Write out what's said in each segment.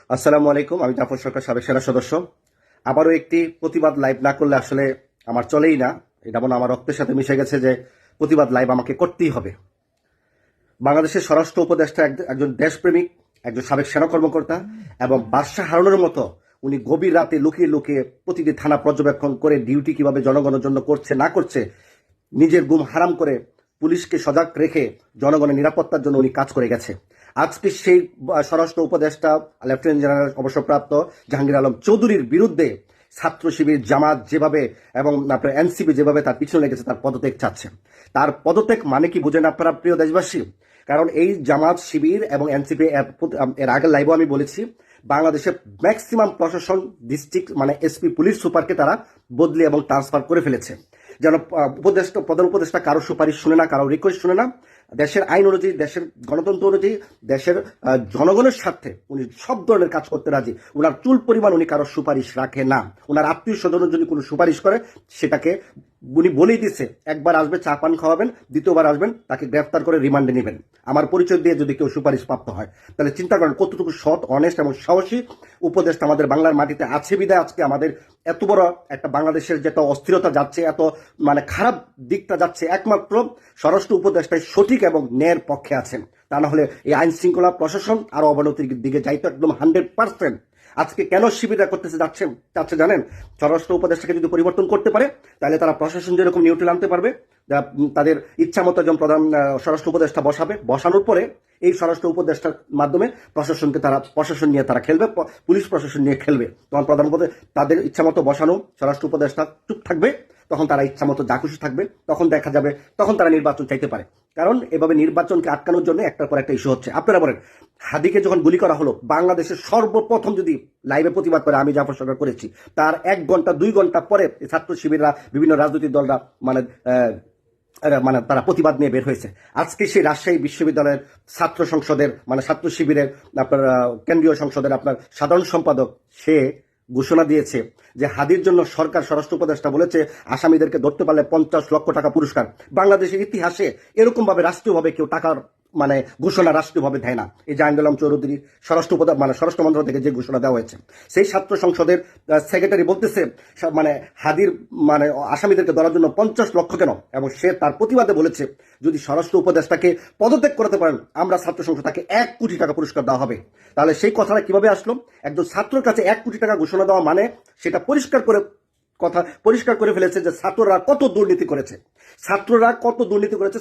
আসসালামু আলাইকুম। আমি জাফর সরকার, সাবেক সেনা সদস্য। আবারও একটি প্রতিবাদ লাইভ না করলে আসলে আমার চলেই না। এটা মনে হয় আমার রক্তের সাথে মিশে গেছে যে প্রতিবাদ লাইভ আমাকে করতেই হবে। বাংলাদেশের স্বরাষ্ট্র উপদেষ্টা একজন দেশপ্রেমিক, একজন সাবেক সেনা কর্মকর্তা এবং বাদশা হারুনের মতো উনি গভীর রাতে লুকিয়ে লুকিয়ে প্রতিটি থানা পর্যবেক্ষণ করে ডিউটি কিভাবে জনগণের জন্য করছে না করছে, নিজের গুম হারাম করে পুলিশকে সজাগ রেখে জনগণের নিরাপত্তার জন্য উনি কাজ করে গেছে। আজকে সেই স্বরাষ্ট্র উপদেষ্টা লেফটেন্যান্ট জেনারেল অবসরপ্রাপ্ত জাহাঙ্গীর আলম চৌধুরীর বিরুদ্ধে ছাত্র শিবির, জামাত যেভাবে এবং আপনার এনসিপি যেভাবে তার পিছনে লেগেছে, তার পদত্যাগ চাচ্ছে। তার পদত্যাগ মানে কি বুঝেন আপনারা প্রিয় দেশবাসী? কারণ এই জামাত, শিবির এবং এনসিপি এর আগের লাইভও আমি বলেছি, বাংলাদেশের ম্যাক্সিমাম প্রশাসন, ডিস্ট্রিক্ট মানে এসপি, পুলিশ সুপারকে তারা বদলি এবং ট্রান্সফার করে ফেলেছে। যেন প্রধান উপদেষ্টা কারো সুপারিশ শুনে না, কারো রিকোয়েস্ট শুনে না। দেশের আইন অনুযায়ী, দেশের গণতন্ত্র অনুযায়ী, দেশের জনগণের স্বার্থে উনি সব ধরনের কাজ করতে রাজি। ওনার চুল পরিমাণ উনি কারো সুপারিশ রাখে না। ওনার আত্মীয় স্বজনের যদি কোনো সুপারিশ করে, সেটাকে উনি বলেই দিচ্ছে, একবার আসবে চা পান খাওয়াবেন, দ্বিতীয়বার আসবেন তাকে গ্রেফতার করে রিমান্ডে নেবেন। আমার পরিচয় দিয়ে যদি কেউ সুপারিশ প্রাপ্ত হয়, তাহলে চিন্তা করেন কতটুকু সৎ, অনেস্ট এবং সাহসী উপদেষ্টা আমাদের বাংলার মাটিতে আছে। বিদায় আজকে আমাদের এত বড় একটা বাংলাদেশের যেটা অস্থিরতা যাচ্ছে, এত মানে খারাপ দিকটা যাচ্ছে, একমাত্র স্বরাষ্ট্র উপদেষ্টাই সঠিক এবং ন্যায়ের পক্ষে আছেন। তা না হলে এই আইন শৃঙ্খলা প্রশাসন আরো অবনতির দিকে যাইতো একদম 100%। আজকে কেন শিবিররা করতেছে যাচ্ছে জানেন? স্বরাষ্ট্র উপদেষ্টাকে যদি পরিবর্তন করতে পারে, তাহলে তারা প্রশাসন যেরকম নিউট্রাল আনতে পারবে, তাদের ইচ্ছা মতো একজন প্রধান স্বরাষ্ট্র উপদেষ্টা বসাবে, বসানোর পরে এই স্বরাষ্ট্র উপদেষ্টার মাধ্যমে প্রশাসন নিয়ে তারা খেলবে, পুলিশ প্রশাসন নিয়ে খেলবে। তখন প্রধান তাদের ইচ্ছা মতো বসানো স্বরাষ্ট্র উপদেষ্টা চুপ থাকবে, তখন তারা ইচ্ছা মতো যা খুশি থাকবে। তখন দেখা যাবে, তখন তারা নির্বাচন চাইতে পারে। কারণ এভাবে নির্বাচনকে আটকানোর জন্য একটার পর একটা ইস্যু হচ্ছে। আপনারা বলেন, হাদিকে যখন গুলি করা হলো, বাংলাদেশের সর্বপ্রথম যদি লাইভে প্রতিবাদ করে, আমি জাফর সরকার করেছি, তার 1 ঘন্টা 2 ঘন্টা পরে ছাত্র শিবিররা, বিভিন্ন রাজনৈতিক দলরা মানে তারা প্রতিবাদ নিয়ে বের হয়েছে। আজকে সেই রাজশাহী বিশ্ববিদ্যালয়ের ছাত্র সংসদের মানে ছাত্র শিবিরের আপনার কেন্দ্রীয় সংসদের আপনার সাধারণ সম্পাদক, সে ঘোষণা দিয়েছে যে হাদির জন্য সরকার, স্বরাষ্ট্র উপদেষ্টা বলেছে আসামিদেরকে ধরতে পারলে 50 লক্ষ টাকা পুরস্কার। বাংলাদেশের ইতিহাসে এরকম ভাবে রাষ্ট্রীয়ভাবে কেউ টাকার মানে ঘোষণা রাষ্ট্রীয়ভাবে দেয় না। এই জাহাঙ্গীর আলম চৌধুরী স্বরাষ্ট্র মন্ত্রণালয় থেকে যে ঘোষণা দেওয়া হয়েছে, সেই ছাত্র সংসদের সেক্রেটারি বলতেছে মানে হাদির মানে আসামিদেরকে ধরার জন্য 50 লক্ষ কেন, এবং সে তার প্রতিবাদে বলেছে যদি স্বরাষ্ট্র উপদেষ্টাকে পদত্যাগ করতে পারেন, আমরা ছাত্র সংসদ তাকে 1 কোটি টাকা পুরস্কার দেওয়া হবে। তাহলে সেই কথাটা কিভাবে আসলো? একজন ছাত্রের কাছে 1 কোটি টাকা ঘোষণা দেওয়া মানে সেটা পরিষ্কার করে ফেলেছে যে ছাত্ররা কত দুর্নীতি করেছে,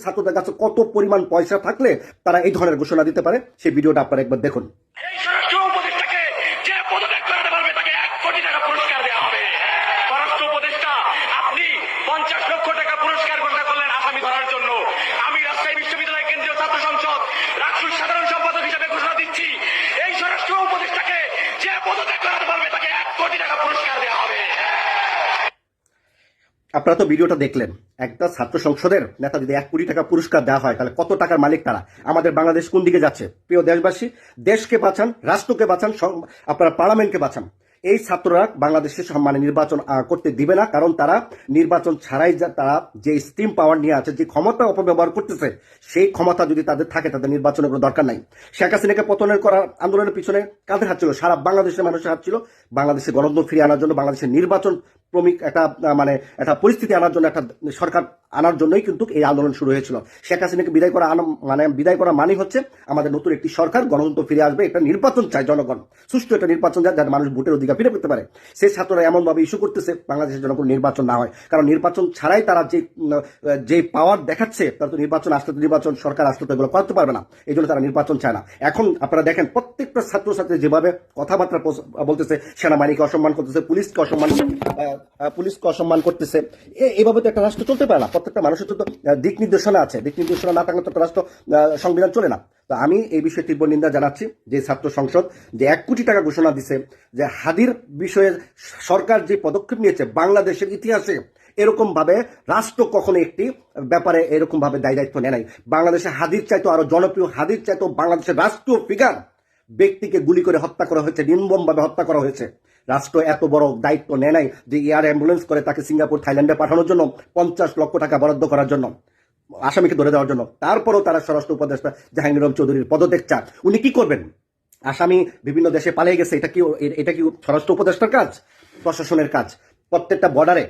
ছাত্রদের কাছে কত পরিমাণ পয়সা থাকলে তারা এই ধরনের ঘোষণা দিতে পারে। সেই ভিডিওটা আপনারা একবার দেখুন। আপনারা তো ভিডিওটা দেখলেন, একটা ছাত্র সংসদের নেতা যদি 1 কোটি টাকা পুরস্কার দেওয়া হয়, তাহলে কত টাকার মালিক তারা? আমাদের বাংলাদেশ কোন দিকে যাচ্ছে? প্রিয় দেশবাসী, দেশকে বাঁচান, রাষ্ট্রকে বাঁচান, আপনারা পার্লামেন্টকে বাঁচান। এই ছাত্ররা বাংলাদেশের মানে নির্বাচন করতে দিবে না, কারণ তারা নির্বাচন ছাড়াই তারা যে স্টিম পাওয়ার নিয়ে আছে, যে ক্ষমতা অপব্যবহার করতেছে, সেই ক্ষমতা যদি তাদের থাকে, তাদের নির্বাচনের কোনো দরকার নাই। শেখ হাসিনাকে পতনের করার আন্দোলনের পিছনে কাদের হাত ছিল? সারা বাংলাদেশের মানুষের হাত ছিল। বাংলাদেশের গণতন্ত্র ফিরিয়ে আনার জন্য, বাংলাদেশের নির্বাচন একটা পরিস্থিতি আনার জন্য, একটা সরকার আনার জন্যই কিন্তু এই আন্দোলন শুরু হয়েছিল। শেখ হাসিনাকে বিদায় করা মানে হচ্ছে আমাদের নতুন একটি সরকার, গণতন্ত্র ফিরে আসবে, একটা নির্বাচন চায় জনগণ, সুষ্ঠু একটা নির্বাচন চায়, যাতে মানুষ ভোটের অধিকার ফিরে পেতে পারে। সেই ছাত্ররা এমন ভাবে ইস্যু করতেছে বাংলাদেশের জন্য কোনো নির্বাচন না হয়, কারণ নির্বাচন ছাড়াই তারা যে পাওয়ার দেখাচ্ছে, তারা তো নির্বাচন সরকার আসলে তো এগুলো করতে পারবে না। এই জন্য তারা নির্বাচন চায় না। এখন আপনারা দেখেন, প্রত্যেকটা ছাত্রছাত্রী যেভাবে কথাবার্তা বলতেছে, সেনাবাহিনীকে অসম্মান করতেছে, পুলিশকে অসম্মান করতেছে, এইভাবে তো একটা রাষ্ট্র চলতে পারে না। প্রত্যেকটা মানুষের তো দিক নির্দেশনা আছে, দিক নির্দেশনা না থাকলে তো একটা রাষ্ট্র সংবিধান চলে না। তো আমি এই বিষয়ে তীব্র নিন্দা জানাচ্ছি যে ছাত্র সংসদ যে 1 কোটি টাকা ঘোষণা দিছে, যে হাদির বিষয়ে সরকার যে পদক্ষেপ নিয়েছে, বাংলাদেশের ইতিহাসে এরকম ভাবে রাষ্ট্র কখনো একটি ব্যাপারে এরকম ভাবে দায়িত্ব নেয় নাই। বাংলাদেশে হাদির চাইতো আরো জনপ্রিয়, হাদির চাইতো বাংলাদেশের রাষ্ট্রীয় ফিগার ব্যক্তিকে গুলি করে হত্যা করা হয়েছে, নির্মম ভাবে হত্যা করা হয়েছে। রাষ্ট্র এত বড় দায়িত্ব নেয় নাই যে এয়ার অ্যাম্বুলেন্স করে তাকে সিঙ্গাপুর, থাইল্যান্ডে পাঠানোর জন্য 50 লক্ষ টাকা বরাদ্দ করার জন্য, আসামিকে ধরে দেওয়ার জন্য। তারপরও তারা স্বরাষ্ট্র উপদেষ্টা জাহাঙ্গীর আলম চৌধুরীর পদত্যাগ চান। উনি কি করবেন? আসামি বিভিন্ন দেশে পালিয়ে গেছে, এটা কি স্বরাষ্ট্র উপদেষ্টার কাজ, প্রশাসনের কাজ? প্রত্যেকটা বর্ডারে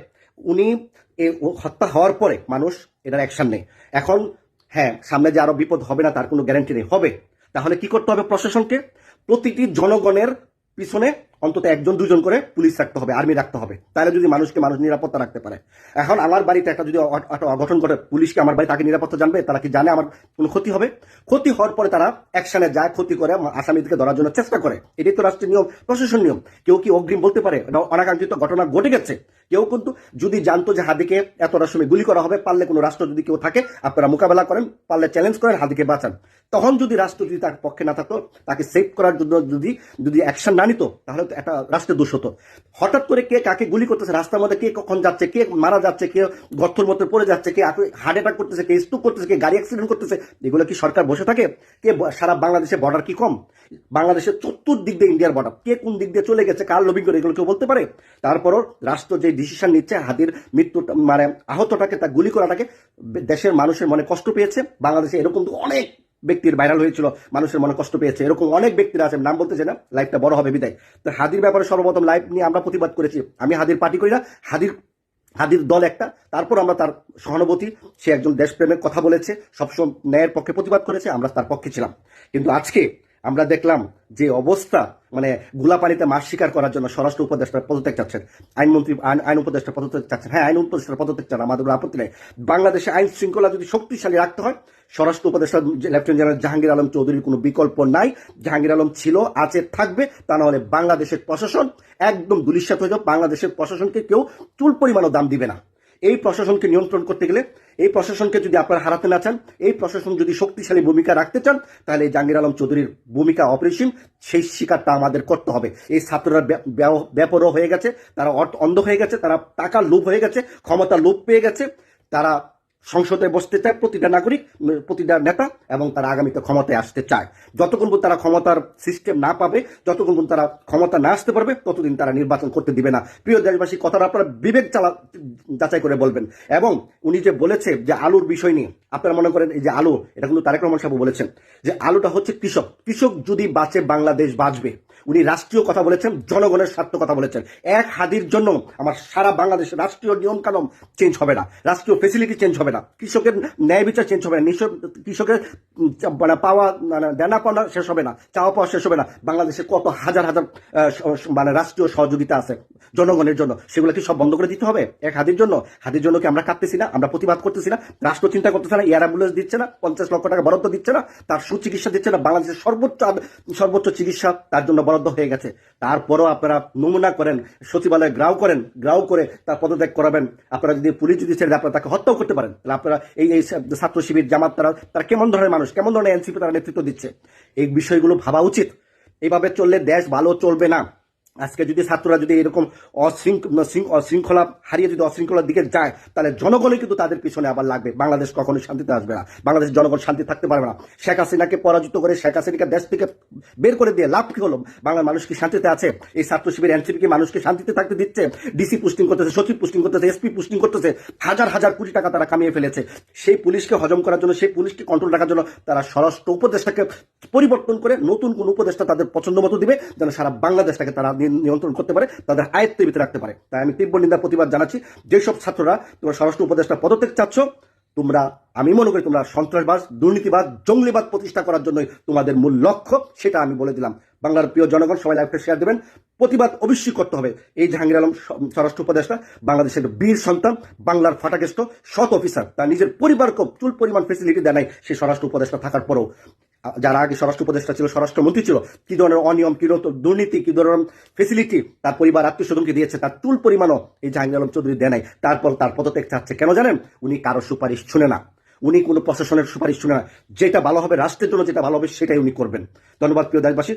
উনি হত্যা হওয়ার পরে মানুষ এটার অ্যাকশন নেই। এখন হ্যাঁ, সামনে যে আরো বিপদ হবে না তার কোনো গ্যারান্টি নেই, হবে। তাহলে কি করতে হবে? প্রশাসনকে প্রতিটি জনগণের পিছনে অন্তত একজন দুজন করে পুলিশ রাখতে হবে, আর্মি রাখতে হবে, তাহলে যদি মানুষ নিরাপত্তা রাখতে পারে। এখন আমার বাড়িতে একটা যদি অঘটন ঘটে, পুলিশকে আমার বাড়িতে আগে নিরাপত্তা জানবে? তারা কি জানে আমার কোনো ক্ষতি হবে? ক্ষতি হওয়ার পরে তারা অ্যাকশনে যায়, ক্ষতি করে আসামিদেরকে ধরার জন্য চেষ্টা করে। এটাই তো রাষ্ট্রীয় নিয়ম, প্রশাসন নিয়ম। কেউ কি অগ্রিম বলতে পারে অনাকাঙ্ক্ষিত ঘটনা ঘটে গেছে? কেউ কিন্তু যদি জানতো যে হাদিকে এতটার সময় গুলি করা হবে, পারলে কোনো রাষ্ট্র যদি কেউ থাকে আপনারা মোকাবেলা করেন, পারলে চ্যালেঞ্জ করেন, হাদিকে বাঁচান। তখন যদি রাষ্ট্র যদি তার পক্ষে না থাকতো, তাকে সেভ করার জন্য যদি অ্যাকশন না নিত, তাহলে তো একটা রাষ্ট্রের দোষ হতো। হঠাৎ করে কে কাকে গুলি করতেছে, রাস্তার মধ্যে কে কখন যাচ্ছে, কে মারা যাচ্ছে, কে গর্তের মধ্যে পড়ে যাচ্ছে, কে হার্ট অ্যাটাক করতেছে, কে স্ট্রোক করতেছে, কে গাড়ি অ্যাক্সিডেন্ট করতেছে, এগুলো কি সরকার বসে থাকে? কে সারা বাংলাদেশে বর্ডার কি কম? বাংলাদেশের চতুর্দিক দিয়ে ইন্ডিয়ার বর্ডার, কে কোন দিক দিয়ে চলে গেছে, কার লবিং করে, এগুলো কেউ বলতে পারে? তারপরও রাষ্ট্র যে ডিসিশন নিচ্ছে, হাদির মৃত্যু মানে আহতটাকে, তা গুলি করাটাকে দেশের মানুষের মনে কষ্ট পেয়েছে। বাংলাদেশে এরকম তো অনেক ব্যক্তির ভাইরাল হয়েছিল, মানুষের মনে কষ্ট পেয়েছে, এরকম অনেক ব্যক্তিরা আছে, নাম বলতে চাই না, লাইভটা বড় হবে বিদায়। তো হাদির ব্যাপারে সর্বপ্রথম লাইভ নিয়ে আমরা প্রতিবাদ করেছি। আমি হাদির পার্টি করি না, হাদির দল একটা, তারপর আমরা তার সহানুভূতি, সে একজন দেশপ্রেমের কথা বলেছে, সবসময় ন্যায়ের পক্ষে প্রতিবাদ করেছে, আমরা তার পক্ষে ছিলাম। কিন্তু আজকে আমরা দেখলাম যে অবস্থা, মানে গুলাপানিতে মাছ শিকার করার জন্য স্বরাষ্ট্র উপদেষ্টার পদত্যাগ চাচ্ছেন, আইনমন্ত্রী আইন উপদেষ্টার পদত্যাগ চাচ্ছেন। হ্যাঁ, আইন উপদেষ্টার পদত্যাগ চান, আমাদের আপত্তি নেই। বাংলাদেশে আইন শৃঙ্খলা যদি শক্তিশালী রাখতে হয়, স্বরাষ্ট্র উপদেষ্টা লেফটেন্যান্ট জেনারেল জাহাঙ্গীর আলম চৌধুরীর কোনো বিকল্প নাই। জাহাঙ্গীর আলম ছিল, আছে, থাকবে। তা না হলে বাংলাদেশের প্রশাসন একদম দুলিশ্বাত হয়ে যাবে। বাংলাদেশের প্রশাসনকে কেউ চুল পরিমাণও দাম দিবে না। এই প্রশাসনকে নিয়ন্ত্রণ করতে গেলে, এই প্রশাসনকে যদি আপনারা হারাতে না চান, এই প্রশাসন যদি শক্তিশালী ভূমিকা রাখতে চান, তাহলে এই জাহাঙ্গীর আলম চৌধুরীর ভূমিকা অপরিসীম, সেই স্বীকারটা আমাদের করতে হবে। এই ছাত্ররা ব্যাপরও হয়ে গেছে, তারা অন্ধ হয়ে গেছে, তারা টাকার লোভ হয়ে গেছে, ক্ষমতার লোভ পেয়ে গেছে। তারা সংসদে বসতে চায়, প্রতিটা নাগরিক, প্রতিটা নেতা, এবং তারা আগামীতে ক্ষমতায় আসতে চায়। যতক্ষণ পর্যন্ত তারা ক্ষমতার সিস্টেম না পাবে, যতক্ষণ পর্যন্ত তারা ক্ষমতা না আসতে পারবে, ততদিন তারা নির্বাচন করতে দিবে না। প্রিয় দেশবাসী, কথাটা আপনারা বিবেক যাচাই করে বলবেন। এবং উনি যে বলেছে যে আলুর বিষয় নিয়ে, আপনারা মনে করেন এই যে আলু, এটা কিন্তু তারেক রহমান সাহেব বলেছেন যে আলুটা হচ্ছে কৃষক, কৃষক যদি বাঁচে বাংলাদেশ বাঁচবে। উনি রাষ্ট্রীয় কথা বলেছেন, জনগণের স্বার্থ কথা বলেছেন। এক হাদির জন্য আমার সারা বাংলাদেশের রাষ্ট্রীয় নিয়ম কানুন চেঞ্জ হবে না, রাষ্ট্রীয় ফেসিলিটি চেঞ্জ হবে না, কৃষকের ন্যায় বিচার চেঞ্জ হবে না, কৃষকের মানে পাওয়া দেনা পাওয়া শেষ হবে না, চাওয়া পাওয়া শেষ হবে না। বাংলাদেশে কত হাজার হাজার মানে রাষ্ট্রীয় সহযোগিতা আছে জনগণের জন্য, সেগুলো কি সব বন্ধ করে দিতে হবে এক হাদির জন্য? হাদির জন্য কি আমরা কাঁদতেছি না, আমরা প্রতিবাদ করতেছি না? রাষ্ট্র চিন্তা করতেছে না, এয়ার অ্যাম্বুলেন্স দিচ্ছে না, 50 লক্ষ টাকা বরাদ্দ দিচ্ছে না, তার সুচিকিৎসা দিচ্ছে না? বাংলাদেশের সর্বোচ্চ চিকিৎসা তার জন্য বরাদ্দ হয়ে গেছে। তারপরও আপনারা নমুনা করেন, সচিবালয়ে গ্রাউ করে তার পদত্যাগ করাবেন। আপনারা যদি পুলিশ যদি ছেড়ে আপনারা তাকে হত্যাও করতে পারেন, তাহলে আপনারা এই ছাত্র শিবির জামাত, তারা কেমন ধরনের মানুষ, কেমন ধরনের এনসিপি তারা নেতৃত্ব দিচ্ছে? এই বিষয়গুলো ভাবা উচিত। এইভাবে চললে দেশ ভালো চলবে না। আজকে যদি ছাত্ররা যদি এরকম অশৃঙ্খলা হারিয়ে যদি অশৃঙ্খলার দিকে যায়, তাহলে জনগণই কিন্তু তাদের পিছনে আবার লাগবে। বাংলাদেশ কখনোই শান্তিতে আসবে না, বাংলাদেশের জনগণ শান্তি থাকতে পারবে না। শেখ হাসিনাকে পরাজিত করে, শেখ হাসিনাকে দেশ থেকে বের করে দিয়ে লাভ কি হলো? বাংলার মানুষ কি শান্তিতে আছে? এই ছাত্র শিবির এনসিপি কি মানুষকে শান্তিতে থাকতে দিচ্ছে? ডিসি পোস্টিং করতেছে, সচিব পোস্টিং করতেছে, এসপি পোস্টিং করতেছে, হাজার হাজার কোটি টাকা তারা কামিয়ে ফেলেছে। সেই পুলিশকে হজম করার জন্য, সেই পুলিশকে কন্ট্রোল রাখার জন্য তারা স্বরাষ্ট্র উপদেষ্টাকে পরিবর্তন করে নতুন কোন উপদেষ্টা তাদের পছন্দ মতো দিবে, যেন সারা বাংলাদেশটাকে তারা নিয়ন্ত্রণ করতে পারে, তাদের আয়ত্তের ভিতরে রাখতে পারে। তাই আমি তীব্র নিন্দা প্রতিবাদ জানাচ্ছি। যেসব ছাত্ররা তোমরা স্বরাষ্ট্র উপদেষ্টা পদত্যাগ চাচ্ছ, তোমরা, আমি মনে করি তোমরা সন্ত্রাসবাদ, দুর্নীতিবাদ, জঙ্গলিবাদ প্রতিষ্ঠা করার জন্যই তোমাদের মূল লক্ষ্য, সেটা আমি বলে দিলাম। বাংলার প্রিয় জনগণ সবাই লাইভটা শেয়ার দেবেন। প্রতিবাদ অবশ্যই করতে হবে। এই জাহাঙ্গীর আলম স্বরাষ্ট্র উপদেষ্টা বাংলাদেশের বীর সন্তান, বাংলার ফাটাকেষ্ট সৎ অফিসার, তার নিজের পরিবারকে চুল পরিমাণ ফেসিলিটি দেয় নাই সেই স্বরাষ্ট্র উপদেষ্টা থাকার পরেও। যারা আগে স্বরাষ্ট্র উপদেষ্টা ছিল, স্বরাষ্ট্রমন্ত্রী ছিল, কি ধরনের অনিয়ম, কি ধরনের দুর্নীতি, কি ধরনের ফেসিলিটি তার পরিবার আত্মীয় স্বজনকে দিয়েছে, তার চুল পরিমাণও এই জাহাঙ্গীর আলম চৌধুরী দেয় নাই। তারপর তার পদত্যাগ চাচ্ছে কেন জানেন? উনি কারো সুপারিশ শুনে না, উনি কোনো প্রশাসনের সুপারিশ শুনে না। যেটা ভালো হবে রাষ্ট্রের জন্য, যেটা ভালো হবে সেটাই উনি করবেন। ধন্যবাদ প্রিয় দেশবাসী।